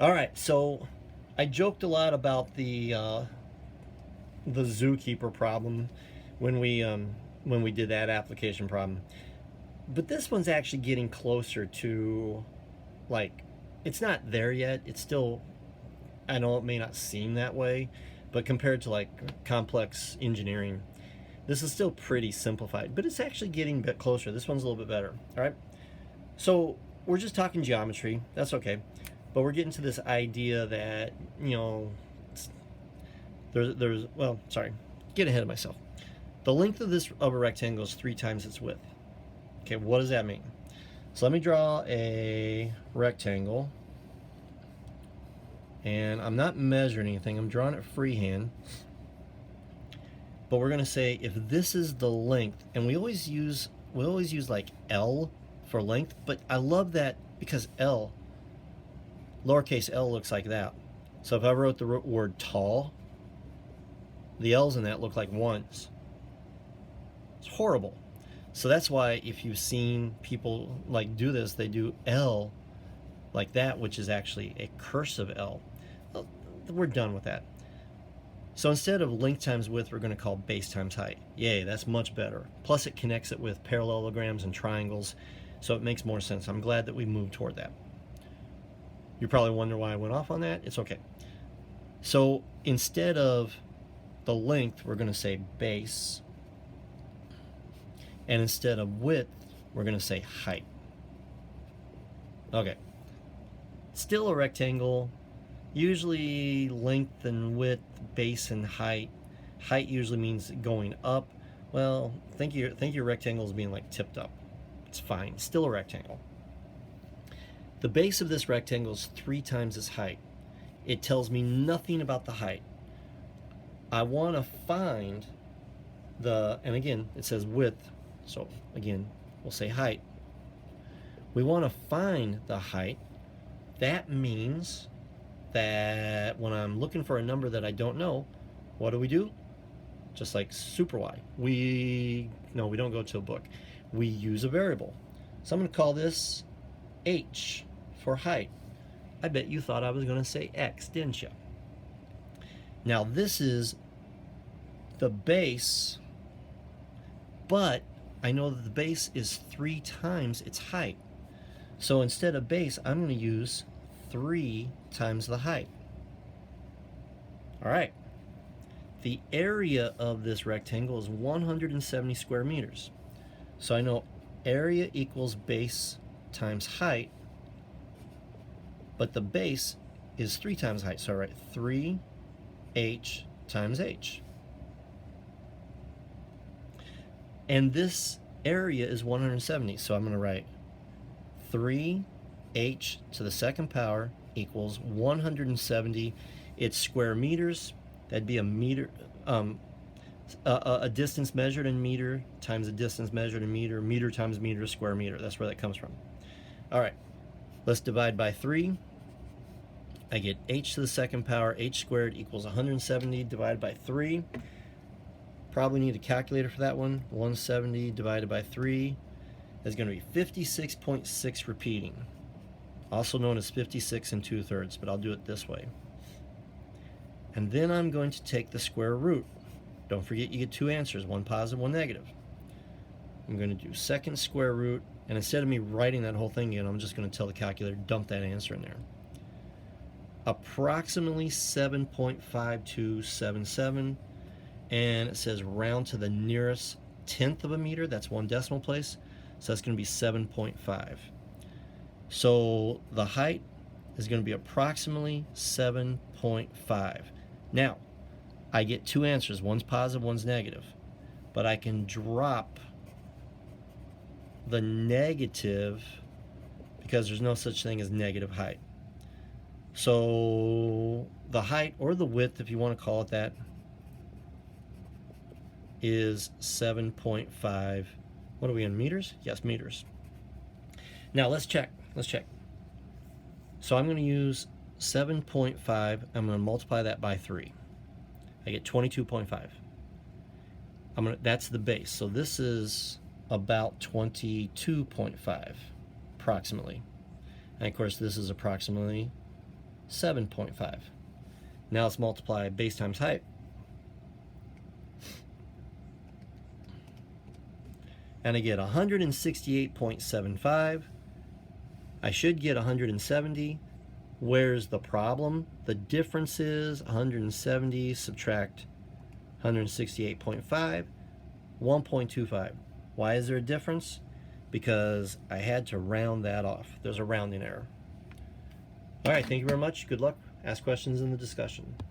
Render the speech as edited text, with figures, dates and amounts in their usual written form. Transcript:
All right, so I joked a lot about the zookeeper problem when we did that application problem, but this one's actually getting closer to, like, it's not there yet. It's still, I know it may not seem that way, but compared to like complex engineering, this is still pretty simplified. But it's actually getting a bit closer. This one's a little bit better. All right, so we're just talking geometry. That's okay, but we're getting to this idea that, there's well, sorry, get ahead of myself. The length of a rectangle is 3 times its width. Okay, what does that mean? So let me draw a rectangle, and I'm not measuring anything. I'm drawing it freehand. But we're going to say if this is the length, and we always use like L for length, but I love that because L, lowercase L, looks like that. So if I wrote the word tall, the L's in that look like ones. It's horrible. So that's why if you've seen people like do this, they do L like that, which is actually a cursive L. Well, we're done with that. So instead of length times width, we're going to call base times height. Yay, that's much better. Plus it connects it with parallelograms and triangles, so it makes more sense. I'm glad that we moved toward that. You probably wonder why I went off on that. It's okay. So instead of the length, we're going to say base. And instead of width, we're going to say height. Okay. Still a rectangle. Usually length and width, base and height. Height usually means going up. Well, think your rectangle is being like tipped up. It's fine. Still a rectangle. The base of this rectangle is 3 times its height. It tells me nothing about the height. I want to find and again, it says width. So again, we'll say height. We want to find the height. That means that when I'm looking for a number that I don't know, what do? Just like super y. We don't go to a book. We use a variable. So I'm going to call this h for height. I bet you thought I was going to say x, didn't you? Now this is the base, but I know that the base is 3 times its height. So instead of base, I'm going to use 3 times the height. All right. The area of this rectangle is 170 square meters. So I know area equals base times height, but the base is 3 times height. So I write 3h times h. And this area is 170, so I'm going to write 3h to the second power equals 170. It's square meters. That'd be a meter, a distance measured in meter times a distance measured in meter, meter times meter, square meter. That's where that comes from. All right, let's divide by 3. I get h to the second power, h squared equals 170 divided by 3. Probably need a calculator for that one. 170 divided by 3 is going to be 56.6 repeating, also known as 56 2/3, but I'll do it this way. And then I'm going to take the square root. Don't forget you get 2 answers, one positive, one negative. I'm going to do second square root, and instead of me writing that whole thing again, I'm just going to tell the calculator, dump that answer in there. Approximately 7.5277, and it says round to the nearest tenth of a meter. That's 1 decimal place, so that's going to be 7.5. So the height is going to be approximately 7.5. Now, I get 2 answers. One's positive, one's negative. But I can drop the negative because there's no such thing as negative height. So the height, or the width, if you want to call it that, is 7.5. What are we in, meters? Yes, meters. Now let's check. So I'm going to use 7.5. I'm going to multiply that by 3. I get 22.5. That's the base. So this is about 22.5, approximately. And of course, this is approximately 7.5. Now let's multiply base times height. And I get 168.75. I should get 170. Where's the problem? The difference is 170 subtract 168.5, 1.25. Why is there a difference? Because I had to round that off. There's a rounding error. All right, thank you very much. Good luck. Ask questions in the discussion.